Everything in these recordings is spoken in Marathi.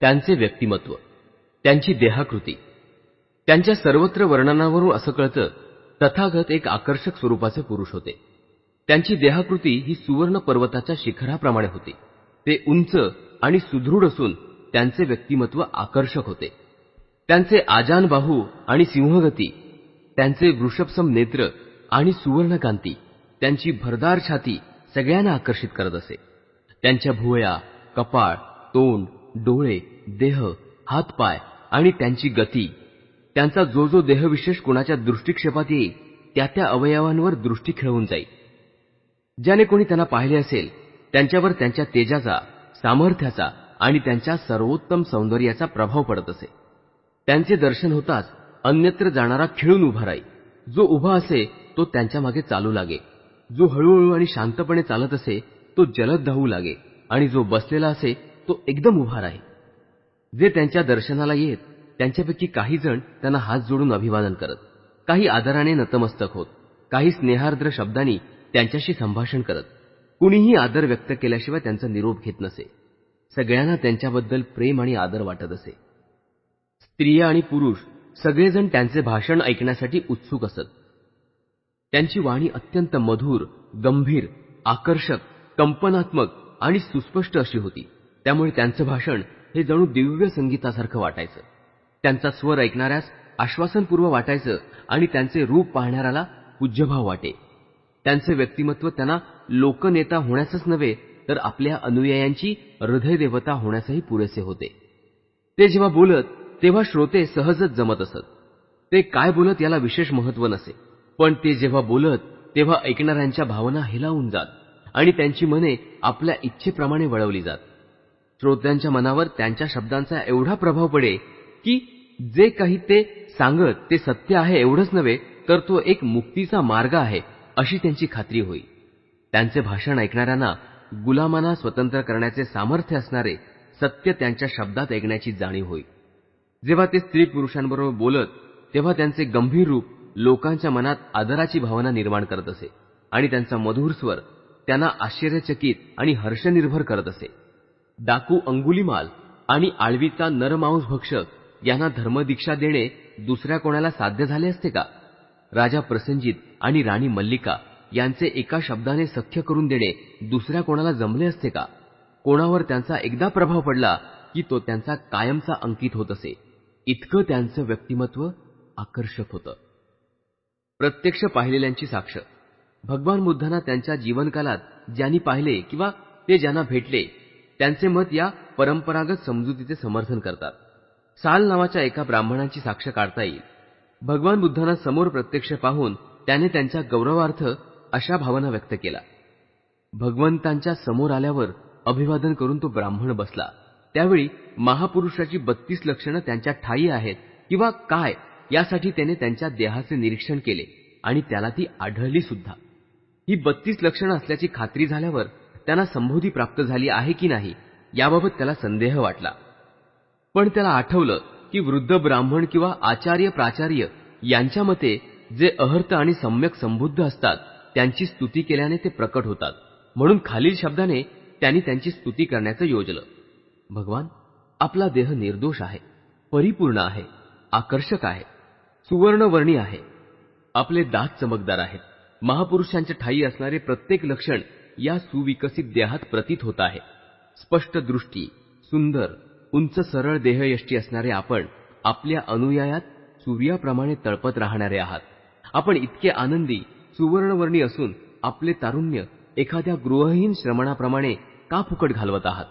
त्यांचे व्यक्तिमत्व, त्यांची देहाकृती, त्यांच्या सर्वत्र वर्णनावरून असं कळतं तथागत एक आकर्षक स्वरूपाचे पुरुष होते. त्यांची देहाकृती ही सुवर्ण पर्वताच्या शिखराप्रमाणे होती. ते उंच आणि सुदृढ असून त्यांचे व्यक्तिमत्व आकर्षक होते. त्यांचे आजान बाहू आणि सिंहगती, त्यांचे वृषभसम नेत्र आणि सुवर्णकांती, त्यांची भरदार छाती सगळ्यांना आकर्षित करत असे. त्यांच्या भुवया, कपाळ, तोंड, डोळे, देह, हातपाय आणि त्यांची गती, त्यांचा जो जो देहविशेष कुणाच्या दृष्टिक्षेपात येईल त्या त्या अवयवांवर दृष्टी खेळवून जाईल. ज्याने कोणी त्यांना पाहिले असेल त्यांच्यावर त्यांच्या तेजाचा, सामर्थ्याचा आणि त्यांच्या सर्वोत्तम सौंदर्याचा प्रभाव पडत असे. त्यांचे दर्शन होताच अन्यत्र जाणारा खिळून उभा राही. जो उभा असे तो त्यांच्या मागे चालू लागे. जो हळूहळू आणि शांतपणे चालत असे तो जलद धावू लागे आणि जो बसलेला असे तो एकदम उभा राही. जे त्यांच्या दर्शनाला येत त्यांच्यापैकी काही जण त्यांना हात जोडून अभिवादन करत, काही आदराने नतमस्तक होत, काही स्नेहार्द्र शब्दांनी त्यांच्याशी संभाषण करत. कुणीही आदर व्यक्त केल्याशिवाय त्यांचा निरोप घेत नसे. सगळ्यांना त्यांच्याबद्दल प्रेम आणि आदर वाटत असे. स्त्रिया आणि पुरुष सगळेजण त्यांचे भाषण ऐकण्यासाठी उत्सुक असत. त्यांची वाणी अत्यंत मधुर, गंभीर, आकर्षक, कंपनात्मक आणि सुस्पष्ट अशी होती. त्यामुळे त्यांचं भाषण हे जणू दिव्य संगीतासारखं वाटायचं. त्यांचा स्वर ऐकणाऱ्यास आश्वासनपूर्व वाटायचं आणि त्यांचे रूप पाहणाऱ्याला पूज्यभाव वाटे. त्यांचे व्यक्तिमत्व त्यांना लोकनेता होण्यासच नव्हे तर आपल्या अनुयायांची हृदयदेवता होण्यासही पुरेसे होते. ते जेव्हा बोलत तेव्हा श्रोते सहजच जमत असत. ते काय बोलत याला विशेष महत्व नसे, पण ते जेव्हा बोलत तेव्हा ऐकणाऱ्यांच्या भावना हेलावून जात आणि त्यांची मने आपल्या इच्छेप्रमाणे वळवली जात. श्रोत्यांच्या मनावर त्यांच्या शब्दांचा एवढा प्रभाव पडे की जे काही ते सांगत ते सत्य आहे एवढंच नव्हे तर तो एक मुक्तीचा मार्ग आहे अशी त्यांची खात्री होई. त्यांचे भाषण ऐकणाऱ्यांना गुलामांना स्वतंत्र करण्याचे सामर्थ्य असणारे सत्य त्यांच्या शब्दात ऐकण्याची जाणीव होई. जेव्हा ते स्त्री पुरुषांबरोबर बोलत तेव्हा त्यांचे गंभीर रूप लोकांच्या मनात आदराची भावना निर्माण करत असे आणि त्यांचा मधुर स्वर त्यांना आश्चर्यचकित आणि हर्षनिर्भर करत असे. डाकू अंगुलीमाल आणि आळवीचा नरमांस भक्षक यांना धर्मदीक्षा देणे दुसऱ्या कोणाला साध्य झाले असते का? राजा प्रसेनजित आणि राणी मल्लिका यांचे एका शब्दाने सख्य करून देणे दुसऱ्या कोणाला जमले असते का? कोणावर त्यांचा एकदा प्रभाव पडला की तो त्यांचा कायमचा अंकित होत असे. इतकं त्यांचं व्यक्तिमत्व आकर्षक होतं. प्रत्यक्ष पाहिलेल्यांची साक्ष. भगवान बुद्धांना त्यांच्या जीवनकालात ज्यांनी पाहिले किंवा ते ज्यांना भेटले त्यांचे मत या परंपरागत समजुतीचे समर्थन करतात. साल नावाच्या एका ब्राह्मणाची साक्ष काढता येईल. भगवान बुद्धांना समोर प्रत्यक्ष पाहून त्याने त्यांच्या गौरवार्थ अशा भावना व्यक्त केला. भगवंतांच्या समोर आल्यावर अभिवादन करून तो ब्राह्मण बसला. त्यावेळी महापुरुषाची 32 लक्षणं त्यांच्या ठायी आहेत किंवा काय यासाठी त्याने त्यांच्या देहाचे निरीक्षण केले आणि त्याला ती आढळली सुद्धा. ही 32 लक्षणं असल्याची खात्री झाल्यावर त्यांना संबोधी प्राप्त झाली आहे की नाही याबाबत त्याला संदेह वाटला. पण त्याला आठवलं की वृद्ध ब्राह्मण किंवा आचार्य प्राचार्य यांच्या मते जे अहर्त आणि सम्यक संबुद्ध असतात त्यांची स्तुती केल्याने ते प्रकट होतात. म्हणून खालील शब्दाने त्यांनी त्यांची स्तुती करण्याचं योजलं. भगवान, आपला देह निर्दोष आहे, परिपूर्ण आहे, आकर्षक आहे, सुवर्णवर्णी आहे. आपले दात चमकदार आहेत. महापुरुषांच्या ठायी असणारे प्रत्येक लक्षण या सुविकसित देहात प्रतीत होत आहे. स्पष्ट दृष्टी, सुंदर, उंच सरळ देहयष्टी असणारे आपण आपल्या अनुयायात सूर्याप्रमाणे तळपत राहणारे आहात. आपण इतके आनंदी, सुवर्णवर्णी असून आपले तारुण्य एखाद्या गृहहीन श्रमणाप्रमाणे का फुकट घालवत आहात?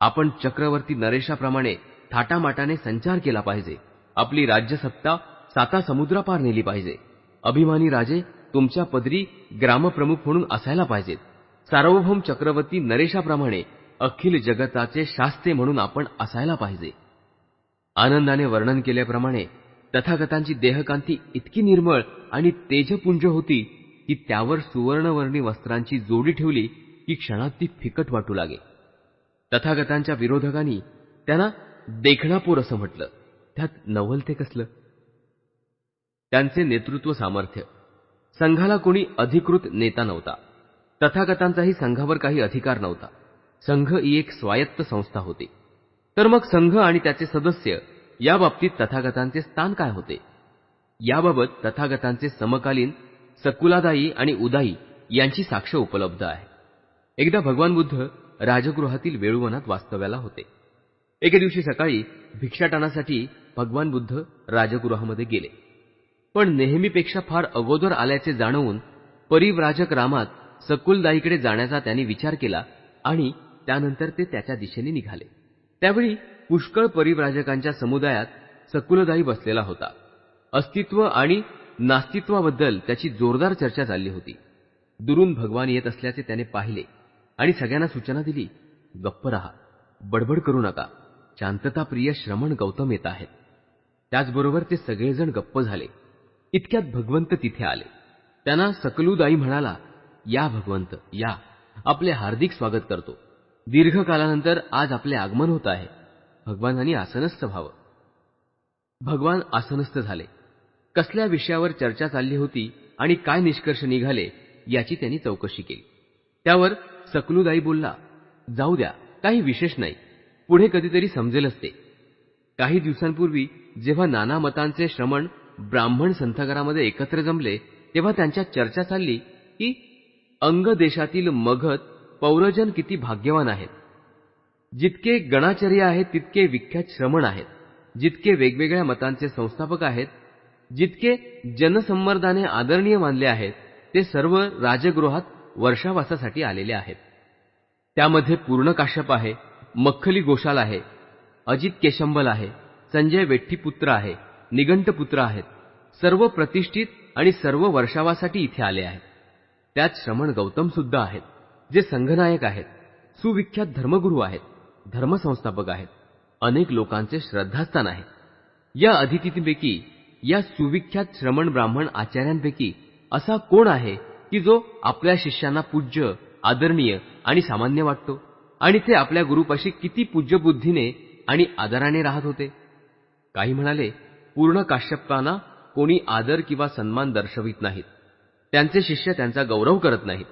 आपण चक्रवर्ती नरेशाप्रमाणे थाटामाटाने संचार केला पाहिजे. आपली राज्यसत्ता 7 समुद्रापार नेली पाहिजे. अभिमानी राजे तुमच्या पदरी ग्रामप्रमुख म्हणून असायला पाहिजेत. सार्वभौम चक्रवर्ती नरेशाप्रमाणे अखिल जगताचे शास्ते म्हणून आपण असायला पाहिजे. आनंदाने वर्णन केल्याप्रमाणे तथागतांची देहकांती इतकी निर्मळ आणि तेजपुंज होती की त्यावर सुवर्णवर्णी वस्त्रांची जोडी ठेवली की क्षणात ती फिकट वाटू लागे. तथागतांच्या विरोधकांनी त्यांना देखणापूर असं म्हटलं. त्यात नवल ते कसलं? त्यांचे नेतृत्व सामर्थ्य. संघाला कोणी अधिकृत नेता नव्हता. तथागतांचाही संघावर काही अधिकार नव्हता. संघ ही एक स्वायत्त संस्था होती. तर मग संघ आणि त्याचे सदस्य या बाबतीत तथागतांचे स्थान काय होते? याबाबत तथागतांचे समकालीन सकुलादाई आणि उदाई यांची साक्ष उपलब्ध आहे. एकदा भगवान बुद्ध राजगृहातील वेळुवनात वास्तव्याला होते. एके दिवशी सकाळी भिक्षाटनासाठी भगवान बुद्ध राजगृहामध्ये गेले. पण नेहमीपेक्षा फार अगोदर आल्याचे जाणवून परिव्राजक रामात सकुलदाईकडे जाण्याचा त्यांनी विचार केला आणि त्यानंतर ते त्याच्या दिशेने निघाले. त्यावेळी पुष्कळ परिव्राजकांच्या समुदायात सकुलदाई बसलेला होता. अस्तित्व आणि नास्तित्वाबद्दल त्याची जोरदार चर्चा चालली होती. दुरून भगवान येत असल्याचे त्याने पाहिले आणि सगळ्यांना सूचना दिली, गप्प रहा, बडबड करू नका, शांतताप्रिय श्रमण गौतम येत आहेत. त्याचबरोबर ते सगळेजण गप्प झाले. इतक्यात भगवंत तिथे आले. त्यांना सकलुदाई म्हणाला, या भगवंत या, आपले हार्दिक स्वागत करतो. दीर्घकालानंतर आज आपले आगमन होत आहे. भगवानांनी आसनस्थ व्हावं. भगवान आसनस्थ झाले. कसल्या विषयावर चर्चा चालली होती आणि काय निष्कर्ष निघाले याची त्यांनी चौकशी केली. त्यावर सकलुदाई बोलला, जाऊ द्या, काही विशेष नाही, पुढे कधीतरी समजेलच ते. काही दिवसांपूर्वी जेव्हा नाना मतांचे श्रमण ब्राह्मण संथगरामध्ये एकत्र जमले तेव्हा त्यांच्या चर्चा चालली की अंग देशातील मगध पौरजन किती भाग्यवान आहेत. जितके गणाचार्य आहेत तितके विख्यात श्रमण आहेत. जितके वेगवेगळ्या मतांचे संस्थापक आहेत, जितके जनसंमर्दाने आदरणीय मानले आहेत, ते सर्व राजगृहात वर्षावासासाठी आलेले आहेत. त्यामध्ये पूर्ण काश्यप आहे, मख्खली गोशाल आहे, अजित केशंबल आहे, संजय वेठ्ठीपुत्र आहे, निगंटपुत्र आहेत. सर्व प्रतिष्ठित आणि सर्व वर्षावासाठी इथे आले आहेत. त्यात श्रमण गौतम सुद्धा आहेत, जे संघनायक आहेत, सुविख्यात धर्मगुरू आहेत, धर्मसंस्थापक आहेत, अनेक लोकांचे श्रद्धास्थान आहेत. या अतिथींपैकी, या सुविख्यात श्रमण ब्राह्मण आचार्यांपैकी असा कोण आहे की जो आपल्या शिष्यांना पूज्य, आदरणीय आणि सामान्य वाटतो आणि ते आपल्या गुरुपाशी किती पूज्य बुद्धीने आणि आदराने राहत होते? काही म्हणाले, पूर्ण काश्यपांना कोणी आदर किंवा सन्मान दर्शवित नाहीत. त्यांचे शिष्य त्यांचा गौरव करत नाहीत.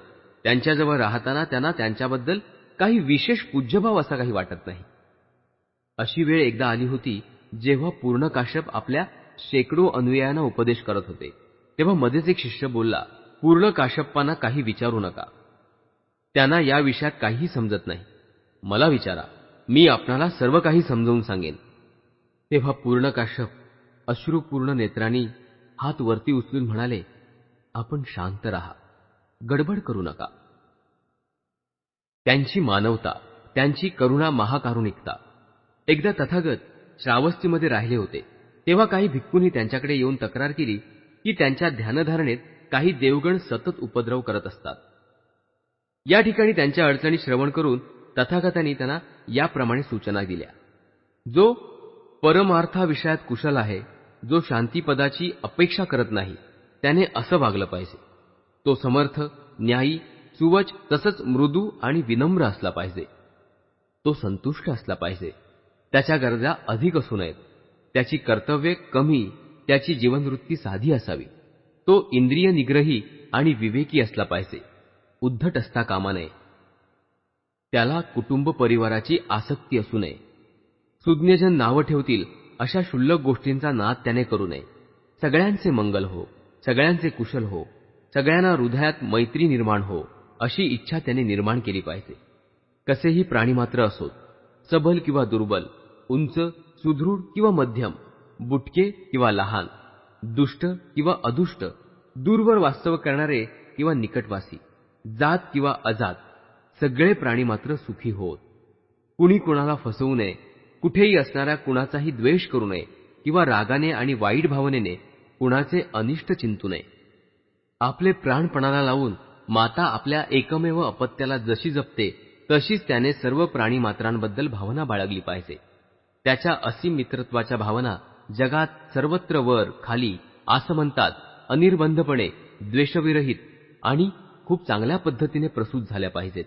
त्यांच्याजवळ राहताना त्यांना त्यांच्याबद्दल काही विशेष पूज्यभाव असा काही वाटत नाही. अशी वेळ एकदा आली होती जेव्हा पूर्ण काश्यप आपल्या शेकडो अनुयायांना उपदेश करत होते. तेव्हा मध्येच एक शिष्य बोलला, पूर्ण काश्यपांना काही विचारू नका, त्यांना या विषयात काहीही समजत नाही. मला विचारा, मी आपणाला सर्व काही समजावून सांगेन. तेव्हा पूर्ण काश्यप अश्रुपूर्ण नेत्रांनी हात वरती उचलून म्हणाले, आपण शांत राहा, गडबड करू नका. त्यांची मानवता, त्यांची करुणा, महाकारुणिकता. एकदा तथागत श्रावस्तीमध्ये राहिले होते. तेव्हा काही भिक्खूंनी त्यांच्याकडे येऊन तक्रार केली की त्यांच्या ध्यानधारणेत काही देवगण सतत उपद्रव करत असतात. या ठिकाणी त्यांच्या अडचणी श्रवण करून तथागतांनी त्यांना याप्रमाणे सूचना दिल्या. जो परमार्थाविषयात कुशल आहे, जो शांतीपदाची अपेक्षा करत नाही, त्याने असं वागलं पाहिजे. तो समर्थ, न्यायी, सुवच तसंच मृदू आणि विनम्र असला पाहिजे. तो संतुष्ट असला पाहिजे. त्याच्या गरजा अधिक असू नयेत. त्याची कर्तव्ये कमी, त्याची जीवनवृत्ती साधी असावी. तो इंद्रिय निग्रही आणि विवेकी असला पाहिजे. उद्धट असता कामा नये. त्याला कुटुंब परिवाराची आसक्ती असू नये. सुज्ञजन नावं ठेवतील अशा क्षुल्लक गोष्टींचा नाद त्याने करू नये. सगळ्यांचे मंगल हो, सगळ्यांचे कुशल हो, सगळ्यांना हृदयात मैत्री निर्माण हो, अशी इच्छा त्याने निर्माण केली पाहिजे. कसेही प्राणीमात्र असोत, सबल किंवा दुर्बल, उंच, सुदृढ किंवा मध्यम, बुटके किंवा लहान, दुष्ट किंवा अदुष्ट, दूरवर वास्तव करणारे किंवा निकटवासी, जात किंवा अजात, सगळे प्राणी मात्र सुखी होत. कुणी कुणाला फसवू नये. कुठेही असणाऱ्या कुणाचाही द्वेष करू नये किंवा रागाने आणि वाईट भावनेने कुणाचे अनिष्ट चिंतू नये. आपले प्राणपणाला लावून माता आपल्या एकमेव अपत्याला जशी जपते तशीच त्याने सर्व प्राणीमात्रांबद्दल भावना बाळगली पाहिजे. त्याच्या असीम मित्रत्वाच्या भावना जगात सर्वत्र वर खाली आसमंतात अनिर्बंधपणे द्वेषविरहित आणि खूप चांगल्या पद्धतीने प्रसूत झाल्या पाहिजेत.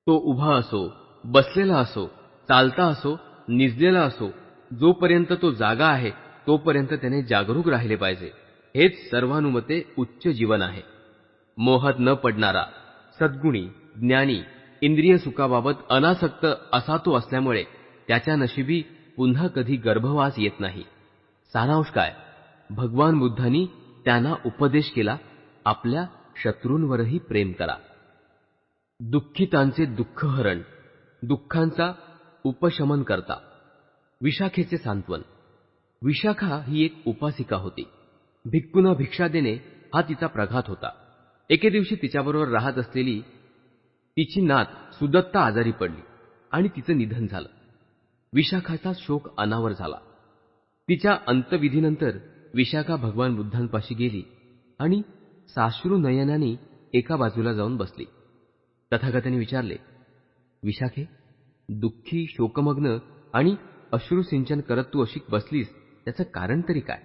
तो उभा असो, बसलेला असो, चालता असो, निजलेला असो, जोपर्यंत तो जागा आहे तोपर्यंत त्याने जागरूक राहिले पाहिजे. हेच सर्वानुमते उच्च जीवन आहे. मोहात न पडणारा, सद्गुणी, ज्ञानी, इंद्रिय सुखाबाबत अनासक्त असा तो असल्यामुळे त्याच्या नशिबी पुन्हा कधी गर्भवास येत नाही. सारांश काय? भगवान बुद्धांनी त्यांना उपदेश केला, आपल्या शत्रूंवरही प्रेम करा. दुःखितांचे दुःखहरण, दुःखांचा उपशमन करता. विशाखेचे सांत्वन. विशाखा ही एक उपासिका होती. भिक्खूंना भिक्षा देणे हा तिचा प्रघात होता. एके दिवशी तिच्याबरोबर राहत असलेली तिची नात सुदत्ता आजारी पडली आणि तिचं निधन झालं. विशाखाचा शोक अनावर झाला. तिच्या अंतविधीनंतर विशाखा भगवान बुद्धांपाशी गेली आणि साश्रू नयनांनी एका बाजूला जाऊन बसली. तथागतांनी विचारले, विशाखे, दुःखी, शोकमग्न आणि अश्रुसिंचन करत तू अशी बसलीस, त्याचं कारण तरी काय?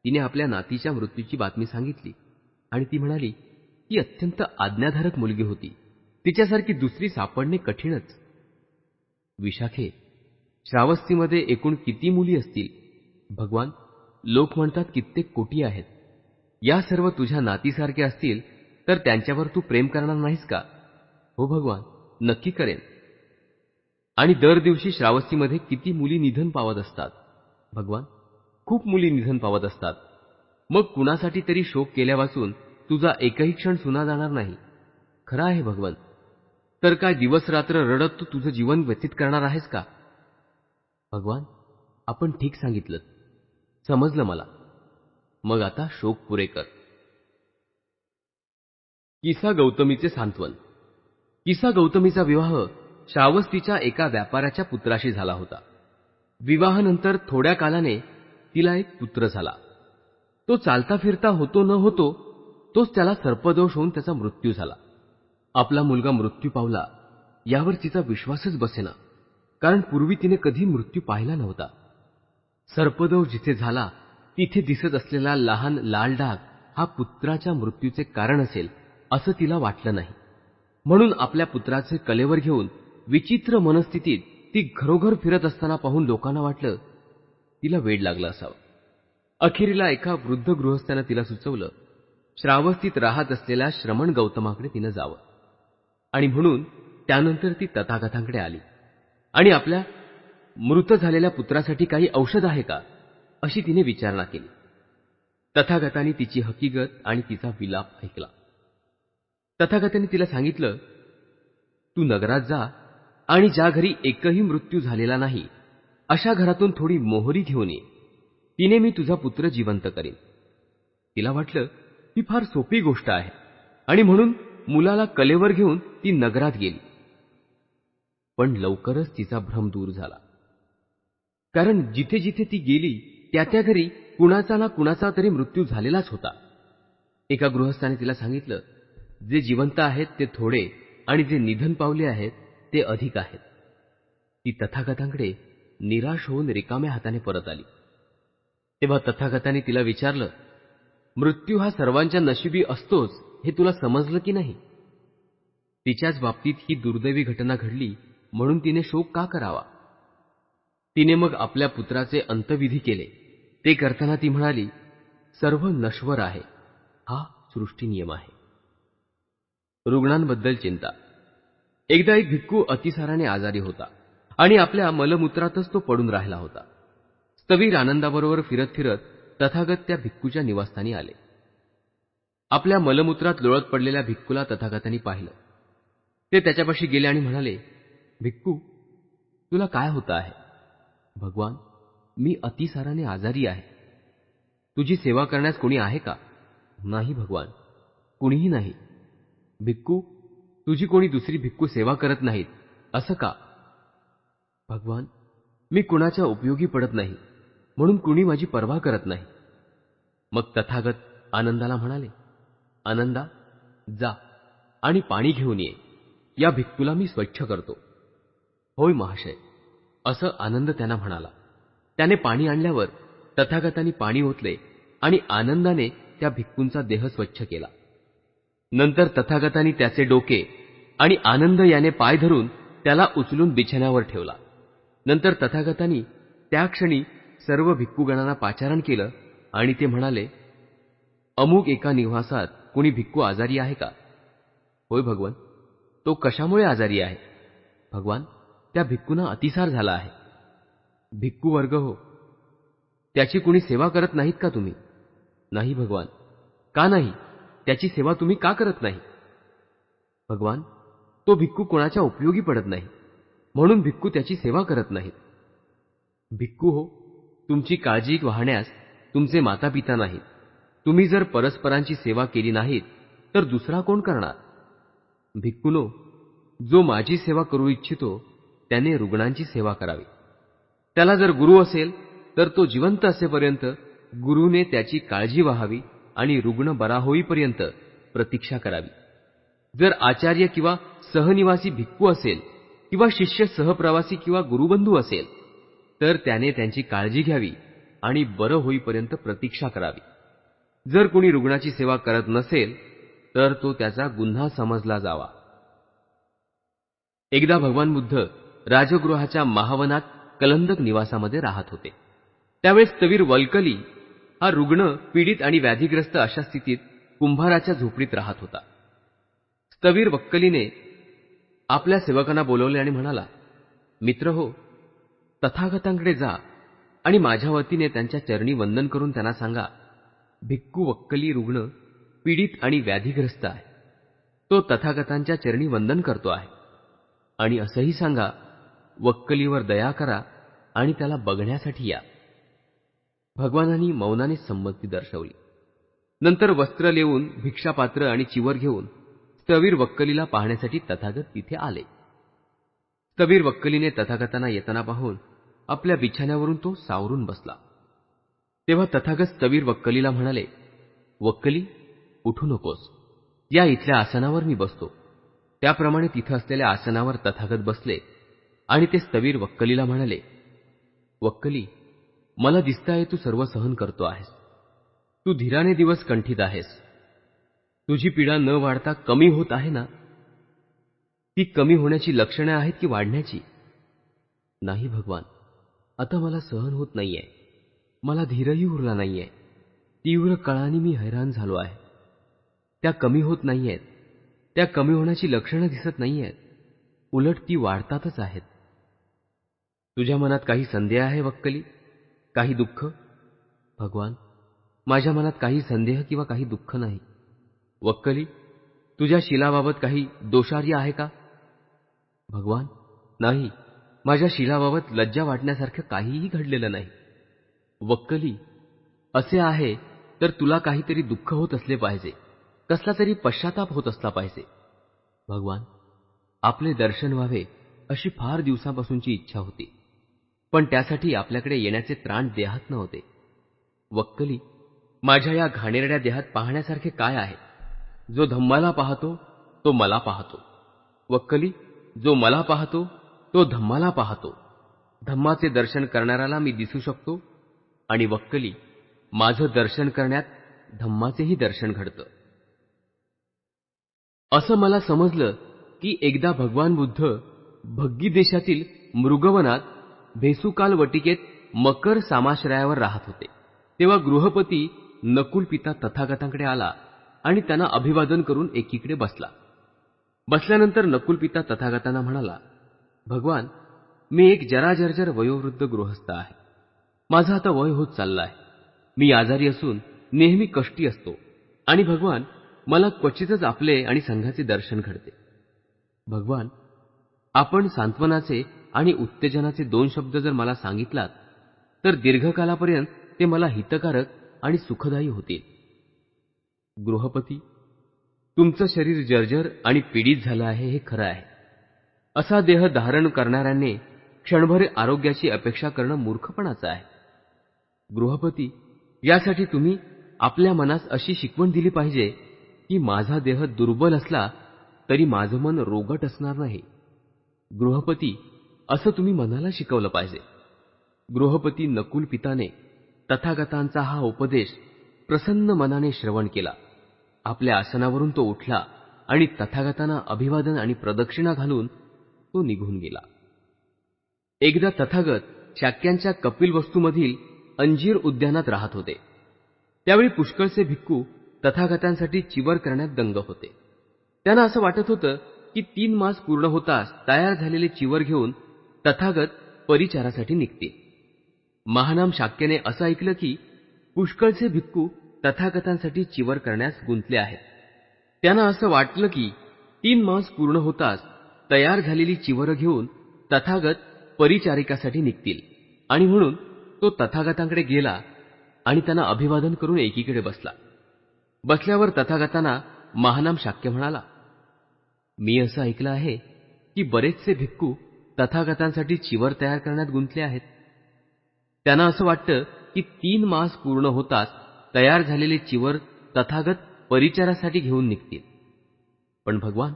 तिने आपल्या नातीच्या मृत्यूची बातमी सांगितली आणि ती म्हणाली, ती अत्यंत आज्ञाधारक मुलगी होती. तिच्यासारखी दुसरी सापडणे कठीणच. विशाखे, श्रावस्तीमध्ये एकूण किती मुली असतील? भगवान, लोक म्हणतात कित्येक कोटी आहेत. या सर्व तुझ्या नातीसारखे असतील तर त्यांच्यावर तू प्रेम करणार नाहीस का? हो भगवान, नक्की करेन. आणि दर दिवशी श्रावस्तीमध्ये किती मुली निधन पावत असतात? भगवान, खूप मुली निधन पावत असतात. मग कुणासाठी तरी शोक केल्यावाचून तुझा एकही क्षण सुना जाणार नाही. खरं आहे भगवान. तर काय दिवस रात्र रडत तू तुझं जीवन व्यतीत करणार आहेस का? भगवान, आपण ठीक सांगितलं, समजलं मला. मग आता शोक पुरे कर. किसा गौतमीचे सांत्वन. किसा गौतमीचा विवाह श्रावस्तीच्या एका व्यापाऱ्याच्या पुत्राशी झाला होता. विवाहानंतर थोड्या कालाने तिला एक पुत्र झाला. तो चालता फिरता होतो न होतो तोच त्याला सर्पदोष होऊन त्याचा मृत्यू झाला. आपला मुलगा मृत्यू पावला यावर तिचा विश्वासच बसेना, कारण पूर्वी तिने कधी मृत्यू पाहिला नव्हता. सर्पदोष जिथे झाला तिथे दिसत असलेला लहान लाल डाग हा पुत्राच्या मृत्यूचे कारण असेल असं तिला वाटलं नाही. म्हणून आपल्या पुत्राचे कलेवर घेऊन विचित्र मनस्थितीत ती घरोघर फिरत असताना पाहून लोकांना वाटलं तिला वेड लागलं असावं. अखेरीला एका वृद्ध गृहस्थानं तिला सुचवलं, श्रावस्तीत राहत असलेल्या श्रमण गौतमाकडे तिनं जावं. आणि म्हणून त्यानंतर ती तथागतांकडे आली आणि आपल्या मृत झालेल्या पुत्रासाठी काही औषध आहे का अशी तिने विचारणा केली. तथागतांनी तिची हकीकत आणि तिचा विलाप ऐकला. तथागतांनी तिला सांगितलं, तू नगरात जा आणि ज्या घरी एकही मृत्यू झालेला नाही अशा घरातून थोडी मोहरी घेऊन ये. तिने मी तुझा पुत्र जिवंत करीन. तिला वाटलं ही फार सोपी गोष्ट आहे आणि म्हणून मुलाला कलेवर घेऊन ती नगरात गेली. पण लवकरच तिचा भ्रम दूर झाला, कारण जिथे जिथे ती गेली त्या त्या घरी कुणाचा ना कुणाचा तरी मृत्यू झालेलाच होता. एका गृहस्थाने तिला सांगितलं, जे जिवंत आहेत ते थोडे आणि जे निधन पावले आहेत ते अधिक आहेत. ती तथागतांकडे निराश होऊन रिकाम्या हाताने परत आली. तेव्हा तथागतांनी तिला विचारलं, मृत्यू हा सर्वांच्या नशिबी असतोच हे तुला समजलं की नाही? तिच्याच बाबतीत ही दुर्दैवी घटना घडली म्हणून तिने शोक का करावा? तिने मग आपल्या पुत्राचे अंतविधी केले. ते करताना ती म्हणाली, सर्व नश्वर आहे, हा सृष्टी नियम आहे. रुग्णांबद्दल चिंता. एकदा एक भिक्खू अतिसाराने आजारी होता आणि आपल्या मलमूत्रातच तो पडून राहिला होता. स्थवीर आनंदाबरोबर फिरत फिरत तथागत त्या भिक्खूच्या निवासस्थानी आले. आपल्या मलमूत्रात लोळत पडलेल्या भिक्खूला तथागतांनी पाहिलं. ते त्याच्यापाशी गेले आणि म्हणाले, भिक्खू, तुला काय होतं आहे? भगवान, मी अतिसाराने आजारी आहे. तुझी सेवा करण्यास कोणी आहे का? नाही भगवान, कुणीही नाही. भिक्खू, तुझी कोणी दुसरी भिक्खू सेवा करत नाहीत, असं का? भगवान, मी कुणाच्या उपयोगी पडत नाही म्हणून कुणी माझी पर्वा करत नाही. मग तथागत आनंदाला म्हणाले, आनंदा, जा आणि पाणी घेऊन ये. या भिक्खूला मी स्वच्छ करतो. होय महाशय, असं आनंद त्यांना म्हणाला. त्याने पाणी आणल्यावर तथागतांनी पाणी ओतले आणि आनंदाने त्या भिक्खूंचा देह स्वच्छ केला. नंतर तथागतांनी त्याचे डोके आणि आनंद याने पाय धरून त्याला उचलून बिछाण्यावर ठेवला. नंतर तथागतांनी त्या क्षणी सर्व भिक्खूगणांना पाचारण केलं आणि ते म्हणाले, अमुक एका निवासात कोणी भिक्खू आजारी आहे का? होय भगवान, तो कशामुळे आजारी आहे? भगवान, त्या भिक्खूंना अतिसार झाला आहे. भिक्खू वर्ग हो, त्याची कुणी सेवा करत नाहीत का तुम्ही? नाही भगवान. का नाही? त्याची सेवा तुम्ही का करत नाही? भगवान, तो भिक्खू कोणाच्या उपयोगी पडत नाही, म्हणून भिक्खू त्याची सेवा करत नाहीत. भिक्खू हो, तुमची काळजी वाहण्यास तुमचे मातापिता नाहीत. तुम्ही जर परस्परांची सेवा केली नाहीत तर दुसरा कोण करणार? भिक्खूनो, जो माझी सेवा करू इच्छितो त्याने रुग्णांची सेवा करावी. त्याला जर गुरु असेल तर तो जिवंत असेपर्यंत गुरुने त्याची काळजी व्हावी आणि रुग्ण बरा होईपर्यंत प्रतीक्षा करावी. जर आचार्य किंवा सहनिवासी भिक्खू असेल किंवा शिष्य सहप्रवासी किंवा गुरुबंधू असेल तर त्याने त्यांची काळजी घ्यावी आणि बरं होईपर्यंत प्रतीक्षा करावी. जर कोणी रुग्णाची सेवा करत नसेल तर तो त्याचा गुन्हा समजला जावा. एकदा भगवान बुद्ध राजगृहाच्या महावनात कलंदक निवासामध्ये राहत होते. त्यावेळेस स्थवीर वल्कली हा रुग्ण, पीडित आणि व्याधीग्रस्त अशा स्थितीत कुंभाराच्या झोपडीत राहत होता. स्थवीर वक्कलीने आपल्या सेवकांना बोलवले आणि म्हणाला, मित्र हो, तथागतांकडे जा आणि माझ्या वतीने त्यांच्या चरणी वंदन करून त्यांना सांगा, भिक्खू वक्कली रुग्ण, पीडित आणि व्याधीग्रस्त आहे. तो तथागतांच्या चरणी वंदन करतो आहे. आणि असंही सांगा, वक्कलीवर दया करा आणि त्याला बघण्यासाठी या. भगवानांनी मौनाने संमती दर्शवली. नंतर वस्त्र लेवून, भिक्षापात्र आणि चिवर घेऊन स्थवीर वक्कलीला पाहण्यासाठी तथागत तिथे आले. स्थवीर वक्कलीने तथागतांना येताना पाहून आपल्या बिछाण्यावरून तो सावरून बसला. तेव्हा तथागत स्थवीर वक्कलीला म्हणाले, वक्कली, उठू नकोस. या इथल्या आसनावर मी बसतो. त्याप्रमाणे तिथं असलेल्या आसनावर तथागत बसले आणि ते स्थवीर वक्कलीला म्हणाले, वक्कली, मला दिसतंय तू सर्व सहन करतो आहेस. तू धीराने दिवस कंठीत आहेस. तुझी पीडा न वाढता कमी होत आहे ना? ती कमी होण्याची लक्षणे आहेत की वाढण्याची? नाही भगवान, आता मला सहन होत नाहीये. मला धीरही उरला नाहीये. तीव्र कळाने मी हैराण झालो आहे. त्या कमी होत नाहीयेत. त्या कमी होण्याची लक्षणं दिसत नाहीयेत. उलट ती वाढतातच आहेत. तुझ्या मनात काही संदेह आहे वक्कली? काही दुःख? भगवान, माझ्या मनात काही संदेह किंवा काही दुःख नाही. वक्कली, तुझ्या शीलाबाबत काही दोषार्य आहे का? भगवान, नाही, माझ्या शीलाबाबत लज्जा वाटण्यासारखं काहीही घडलेलं नाही. वक्कली, असे आहे तर तुला काहीतरी दुःख होत असले पाहिजे, कसला तरी पश्चाताप होत असला पाहिजे. भगवान, आपले दर्शन व्हावे अशी फार दिवसापासूनची इच्छा होती, पण त्यासाठी आपल्याकडे येण्याचे त्राण देहात नव्हते. वक्कली, माझ्या या घाणेरड्या देहात पाहण्यासारखे काय आहे? जो धम्माला पाहतो तो मला पाहतो. वक्कली, जो मला पाहतो तो धम्माला पाहतो. धम्माचे दर्शन करणाऱ्याला मी दिसू शकतो आणि वक्कली, माझं दर्शन करण्यात धम्माचेही दर्शन घडतं. असं मला समजलं की एकदा भगवान बुद्ध भग्गी देशातील मृगवनात भेसूकाल वटिकेत मकर सामाश्रयावर राहत होते. तेव्हा गृहपती नकुल पिता तथागतांकडे आला आणि त्यांना अभिवादन करून एकीकडे बसला. बसल्यानंतर नकुल पिता तथागतांना म्हणाला, भगवान, मी एक जराजर्जर वयोवृद्ध गृहस्थ आहे. माझं आता वय होत चाललं आहे. मी आजारी असून नेहमी कष्टी असतो आणि भगवान, मला क्वचितच आपले आणि संघाचे दर्शन घडते. भगवान, आपण सांत्वनाचे आणि उत्तेजनाचे 2 शब्द जर मला सांगितलात तर दीर्घकालापर्यंत ते मला हितकारक आणि सुखदायी होतील. गृहपती, तुमचं शरीर जर्जर आणि पीडित झालं आहे हे खरं आहे. असा देह धारण करणाऱ्यांनी क्षणभर आरोग्याची अपेक्षा करणं मूर्खपणाचं आहे. गृहपती, यासाठी तुम्ही आपल्या मनास अशी शिकवण दिली पाहिजे की माझा देह दुर्बल असला तरी माझं मन रोगट असणार नाही. गृहपती, असं तुम्ही मनाला शिकवलं पाहिजे. गृहपती नकुल पिताने तथागतांचा हा उपदेश प्रसन्न मनाने श्रवण केला. आपल्या आसनावरून तो उठला आणि तथागतांना अभिवादन आणि प्रदक्षिणा घालून तो निघून गेला. एकदा तथागत शाक्यांच्या कपिलवस्तूमधील अंजीर उद्यानात राहत होते. त्यावेळी पुष्कळसे भिक्खू तथागतांसाठी चिवर करण्यात दंग होते. त्यांना असं वाटत होतं की 3 मास पूर्ण होताच तयार झालेले चिवर घेऊन तथागत परिचारासाठी निघतील. महानाम शाक्यने असं ऐकलं की पुष्कळचे भिक्खू तथागतांसाठी चिवर करण्यास गुंतले आहेत. त्यांना असं वाटलं की 3 मास पूर्ण होताच तयार झालेली चिवरं घेऊन तथागत परिचारिकासाठी निघतील आणि म्हणून तो तथागतांकडे गेला आणि त्यांना अभिवादन करून एकीकडे बसला. बसल्यावर तथागतांना महानाम शाक्य म्हणाला, मी असं ऐकलं आहे की बरेचसे भिक्खू तथागतांसाठी चिवर तयार करण्यात गुंतले आहेत. त्यांना असं वाटतं की 3 मास पूर्ण होताच तयार झालेले चिवर तथागत परिचारासाठी घेऊन निघतील. पण भगवान,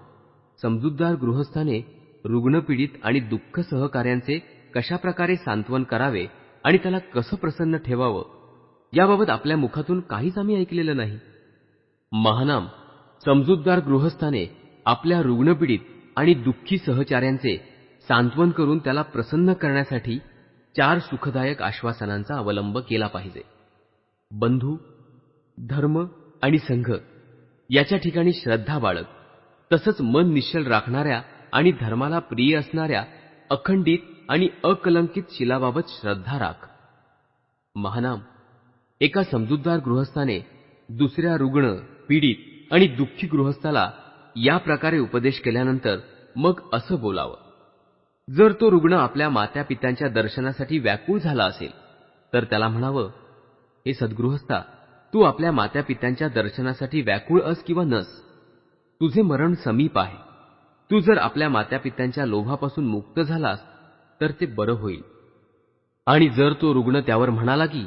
समजूतदार गृहस्थाने रुग्णपीडित आणि दुःख सहकार्यांचे कशाप्रकारे सांत्वन करावे आणि त्याला कसं प्रसन्न ठेवावं याबाबत आपल्या मुखातून काहीच आम्ही ऐकलेलं नाही. महानाम, समजूतदार गृहस्थाने आपल्या रुग्णपीडित आणि दुःखी सहचार्यांचे सांत्वन करून त्याला प्रसन्न करण्यासाठी 4 सुखदायक आश्वासनांचा अवलंब केला पाहिजे. बंधू, धर्म आणि संघ याच्या ठिकाणी श्रद्धा बाळग, तसंच मन निश्चल राखणाऱ्या आणि धर्माला प्रिय असणाऱ्या अखंडित आणि अकलंकित शिलाबाबत श्रद्धा राख. महानाम, एका समजूतदार गृहस्थाने दुसऱ्या रुग्ण, पीडित आणि दुःखी गृहस्थाला या प्रकारे उपदेश केल्यानंतर मग असं बोलावं. जर तो रुग्ण आपल्या मात्यापित्यांच्या दर्शनासाठी व्याकुळ झाला असेल तर त्याला म्हणावं, हे सद्गृहस्था, तू आपल्या मात्यापित्यांच्या दर्शनासाठी व्याकुळ अस किंवा नस, तुझे मरण समीप आहे. तू जर आपल्या मात्यापित्यांच्या लोभापासून मुक्त झालास तर ते बरं होईल. आणि जर तो रुग्ण त्यावर म्हणाला की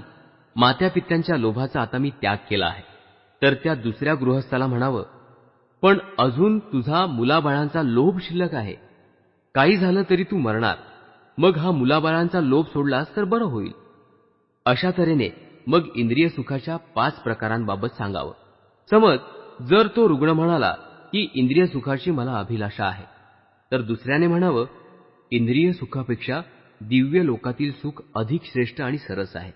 मात्यापित्यांच्या लोभाचा आता मी त्याग केला आहे, तर त्या दुसऱ्या गृहस्थाला म्हणावं, पण अजून तुझा मुलाबाळांचा लोभ शिल्लक आहे. काही झालं तरी तू मरणार, मग हा मुलाबाळांचा लोभ सोडलास तर बरं होईल. अशा तऱ्हेने मग इंद्रिय सुखाच्या 5 प्रकारांबाबत सांगावं. समज जर तो रुग्ण म्हणाला की इंद्रिय सुखाची मला अभिलाषा आहे, तर दुसऱ्याने म्हणावं, इंद्रिय सुखापेक्षा दिव्य लोकातील सुख अधिक श्रेष्ठ आणि सरस आहे.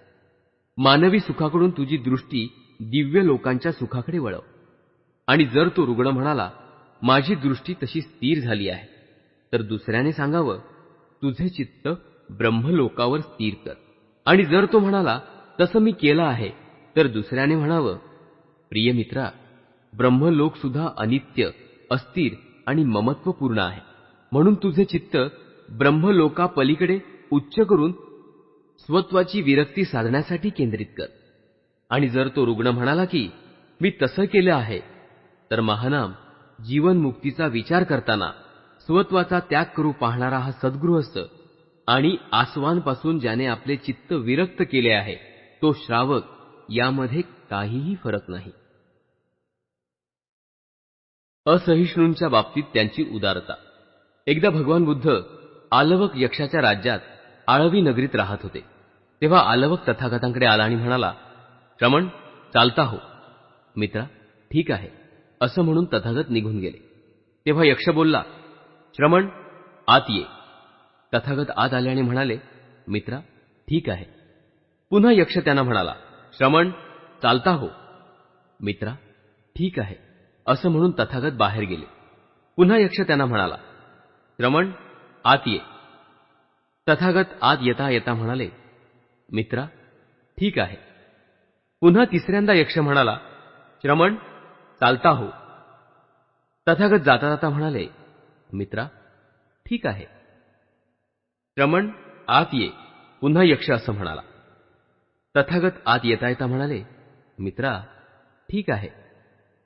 मानवी सुखाकडून तुझी दृष्टी दिव्य लोकांच्या सुखाकडे वळव. आणि जर तो रुग्ण म्हणाला, माझी दृष्टी तशी स्थिर झाली आहे, तर दुसऱ्याने सांगावं, तुझे चित्त ब्रह्मलोकावर स्थिर कर. आणि जर तो म्हणाला, तसं मी केलं आहे, तर दुसऱ्याने म्हणावं, प्रिय मित्रा, ब्रह्मलोक सुद्धा अनित्य, अस्थिर आणि ममत्वपूर्ण आहे. म्हणून तुझे चित्त ब्रह्मलोकापलीकडे उच्च करून स्वत्वाची विरक्ती साधण्यासाठी केंद्रित कर. आणि जर तो रुग्ण म्हणाला की मी तसं केलं आहे, तर महानाम, जीवनमुक्तीचा विचार करताना स्वत्वाचा त्याग करू पाहणारा हा सद्गृहस्थ आणि आसवांपासून ज्याने आपले चित्त विरक्त केले आहे तो श्रावक यामध्ये काहीही फरक नाही. असहिष्णूंच्या बाबतीत त्यांची उदारता. एकदा भगवान बुद्ध आलवक यक्षाच्या राज्यात आळवी नगरीत राहत होते. तेव्हा आलवक तथागतांकडे आला आणि म्हणाला, श्रमण, चालता हो. मित्रा, ठीक आहे, असं म्हणून तथागत निघून गेले. तेव्हा यक्ष बोलला, श्रमण, आत ये. तथागत आत आले आणि म्हणाले, मित्रा, ठीक आहे. पुन्हा यक्ष त्यांना म्हणाला, श्रमण, चालता हो. मित्रा, ठीक आहे, असं म्हणून तथागत बाहेर गेले. पुन्हा यक्ष त्यांना म्हणाला, श्रमण, आत ये. तथागत आत येता येता म्हणाले, मित्रा, ठीक आहे. पुन्हा तिसऱ्यांदा यक्ष म्हणाला, श्रमण, चालता हो. तथागत जाता जाता म्हणाले, मित्रा, ठीक आहे. श्रमण, आत ये. पुन्हा यक्ष असं म्हणाला. तथागत आत येता येता म्हणाले, मित्रा, ठीक आहे.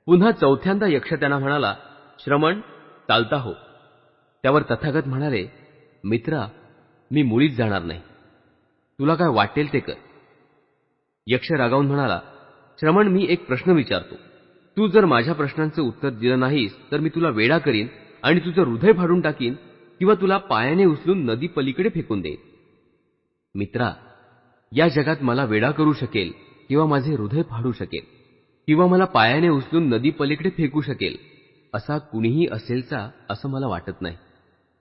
पुन्हा चौथ्यांदा यक्ष त्यांना म्हणाला, श्रमण, चालता हो. त्यावर तथागत म्हणाले, मित्रा, मी मुळीच जाणार नाही. तुला काय वाटेल ते कर. यक्ष रागावून म्हणाला, श्रमण, मी एक प्रश्न विचारतो. तू जर माझ्या प्रश्नांचं उत्तर दिलं नाहीस तर मी तुला वेडा करीन आणि तुझं हृदय फाडून टाकीन किंवा तुला पायाने उचलून नदी पलीकडे फेकून देईन. मित्रा, या जगात मला वेडा करू शकेल किंवा माझे हृदय फाडू शकेल किंवा मला पायाने उचलून नदी पलीकडे फेकू शकेल असा कुणीही असेलचा असं मला वाटत नाही.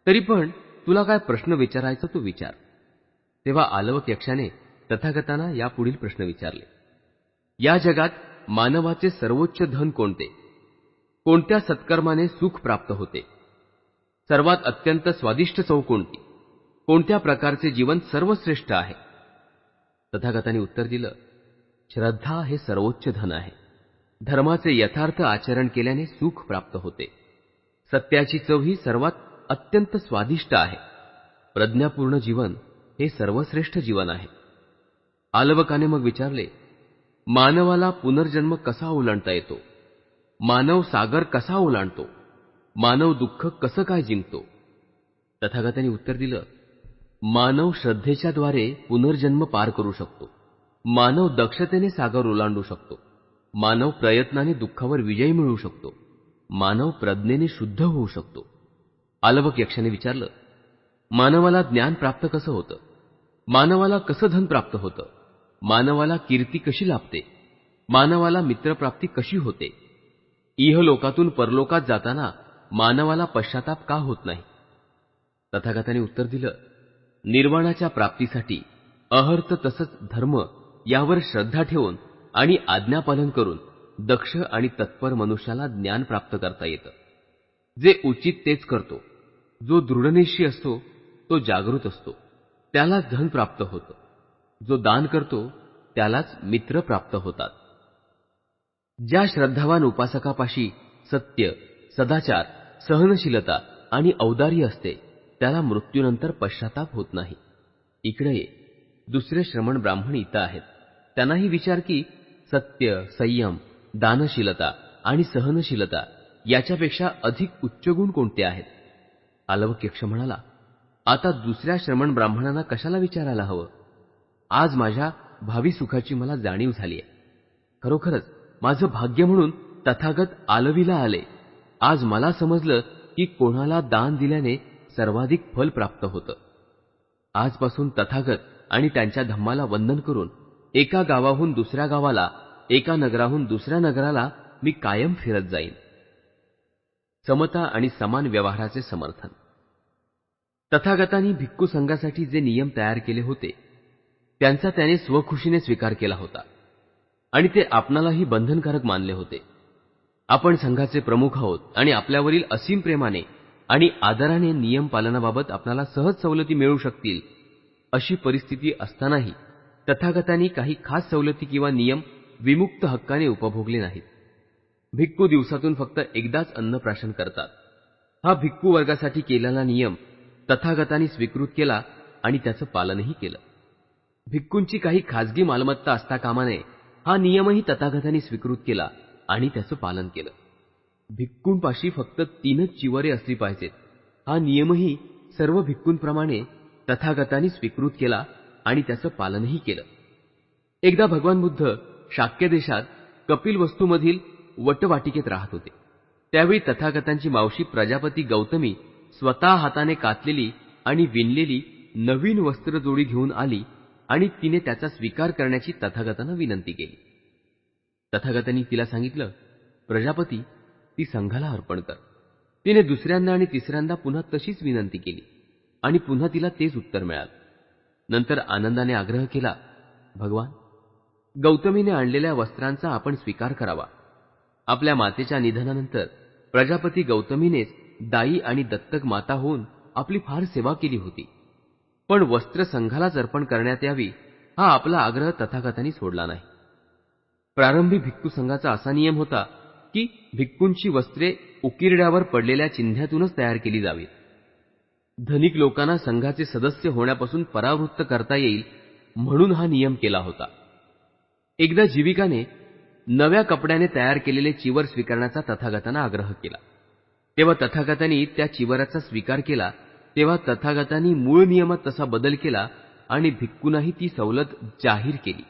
तरी पण तुला काय प्रश्न विचारायचा तो विचार. तेव्हा आलवक यक्षाने तथागतांना यापुढील प्रश्न विचारले. या जगात मानवाचे सर्वोच्च धन कोणते? कोणत्या सत्कर्माने सुख प्राप्त होते? सर्वात अत्यंत स्वादिष्ट चव कोणती? कोणत्या प्रकारचे जीवन सर्वश्रेष्ठ आहे? तथागतांनी उत्तर दिलं, श्रद्धा हे सर्वोच्च धन आहे. धर्माचे यथार्थ आचरण केल्याने सुख प्राप्त होते. सत्याची चव ही सर्वात अत्यंत स्वादिष्ट आहे. प्रज्ञापूर्ण जीवन हे सर्वश्रेष्ठ जीवन आहे. आलवकाने मग विचारले, मानवाला पुनर्जन्म कसा ओलांडता येतो? मानव सागर कसा ओलांडतो? मानव दुःख कसं काय जिंकतो? तथागतांनी उत्तर दिलं, मानव श्रद्धेच्या द्वारे पुनर्जन्म पार करू शकतो. मानव दक्षतेने सागर ओलांडू शकतो. मानव प्रयत्नाने दुःखावर विजय मिळवू शकतो. मानव प्रज्ञेने शुद्ध होऊ शकतो. आलवक यक्षाने विचारलं, मानवाला ज्ञान प्राप्त कसं होतं? मानवाला कसं धन प्राप्त होतं? मानवाला कीर्ती कशी लाभते? मानवाला मित्रप्राप्ती कशी होते? इहलोकातून परलोकात जाताना मानवाला पश्चाताप का होत नाही? तथागतांनी उत्तर दिलं, निर्वाणाच्या प्राप्तीसाठी अहर्त तसंच धर्म यावर श्रद्धा ठेवून आणि आज्ञापालन करून दक्ष आणि तत्पर मनुष्याला ज्ञान प्राप्त करता येतं. जे उचित तेच करतो, जो दृढनिश्चयी असतो तो जागृत असतो, त्यालाच धन प्राप्त होतं. जो दान करतो त्यालाच मित्र प्राप्त होतात. ज्या श्रद्धावान उपासकापाशी सत्य, सदाचार, सहनशीलता आणि औदार्य असते त्याला मृत्यूनंतर पश्चाताप होत नाही. इकडे ये, दुसरे श्रमण ब्राह्मण इथं आहेत. त्यांनाही विचार की सत्य, संयम, दानशीलता आणि सहनशीलता याच्यापेक्षा अधिक उच्च गुण कोणते आहेत? आलवक यक्ष म्हणाला, आता दुसऱ्या श्रमण ब्राह्मणांना कशाला विचारायला हवं? आज माझ्या भावी सुखाची मला जाणीव झाली आहे. खरोखरच माझं भाग्य म्हणून तथागत आलवीला आले. आज मला समजलं की कोणाला दान दिल्याने सर्वाधिक फल प्राप्त होतं. आजपासून तथागत आणि त्यांच्या धम्माला वंदन करून एका गावाहून दुसऱ्या गावाला, एका नगराहून दुसऱ्या नगराला मी कायम फिरत जाईन. समता आणि समान व्यवहाराचे समर्थन. तथागतांनी भिक्खू संघासाठी जे नियम तयार केले होते त्यांचा त्याने स्वखुशीने स्वीकार केला होता आणि ते आपणालाही बंधनकारक मानले होते. आपण संघाचे प्रमुख आहोत आणि आपल्यावरील असीम प्रेमाने आणि आदराने नियम पालनाबाबत आपल्याला सहज सवलती मिळू शकतील अशी परिस्थिती असतानाही तथागतांनी काही खास सवलती किंवा नियम विमुक्त हक्काने उपभोगले नाहीत. भिक्खू दिवसातून फक्त एकदाच अन्नप्राशन करतात. हा भिक्खू वर्गासाठी केलेला नियम तथागतांनी स्वीकृत केला आणि त्याचं पालनही केलं. भिक्खूंची काही खाजगी मालमत्ता असता कामा नये हा नियमही तथागतांनी स्वीकृत केला आणि त्याचं पालन केलं. भिक्खूंपाशी फक्त 3च चिवरे असली पाहिजेत हा नियमही सर्व भिक्खूंप्रमाणे तथागतांनी स्वीकृत केला आणि त्याचं पालनही केलं. एकदा भगवान बुद्ध शाक्य देशात कपिलवस्तूमधील वटवाटिकेत राहत होते. त्यावेळी तथागतांची मावशी प्रजापती गौतमी स्वतः हाताने कातलेली आणि विणलेली नवीन वस्त्रजोडी घेऊन आली आणि तिने त्याचा स्वीकार करण्याची तथागतांना विनंती केली. तथागतांनी तिला सांगितलं, प्रजापती, ती संघाला अर्पण कर. तिने दुसऱ्यांदा आणि तिसऱ्यांदा पुन्हा तशीच विनंती केली आणि पुन्हा तिला तेच उत्तर मिळालं. नंतर आनंदाने आग्रह केला, भगवान, गौतमीने आणलेल्या वस्त्रांचा आपण स्वीकार करावा. आपल्या मातेच्या निधनानंतर प्रजापती गौतमीनेच दाई आणि दत्तक माता होऊन आपली फार सेवा केली होती. पण वस्त्र संघालाच अर्पण करण्यात यावी हा आपला आग्रह तथागतांनी सोडला नाही. प्रारंभी भिक्खू संघाचा असा नियम होता की भिक्खूंची वस्त्रे उकिरड्यावर पडलेल्या चिन्ह्यातूनच तयार केली जावीत. धनिक लोकांना संघाचे सदस्य होण्यापासून परावृत्त करता येईल म्हणून हा नियम केला होता. एकदा जीविकाने नव्या कपड्याने तयार केलेले चिवर स्वीकारण्याचा तथागतांना आग्रह केला. तेव्हा तथागतांनी त्या चिवराचा स्वीकार केला. तेव्हा तथागतांनी मूळ नियमात तसा बदल केला आणि भिक्खूंनाही ती सवलत जाहीर केली.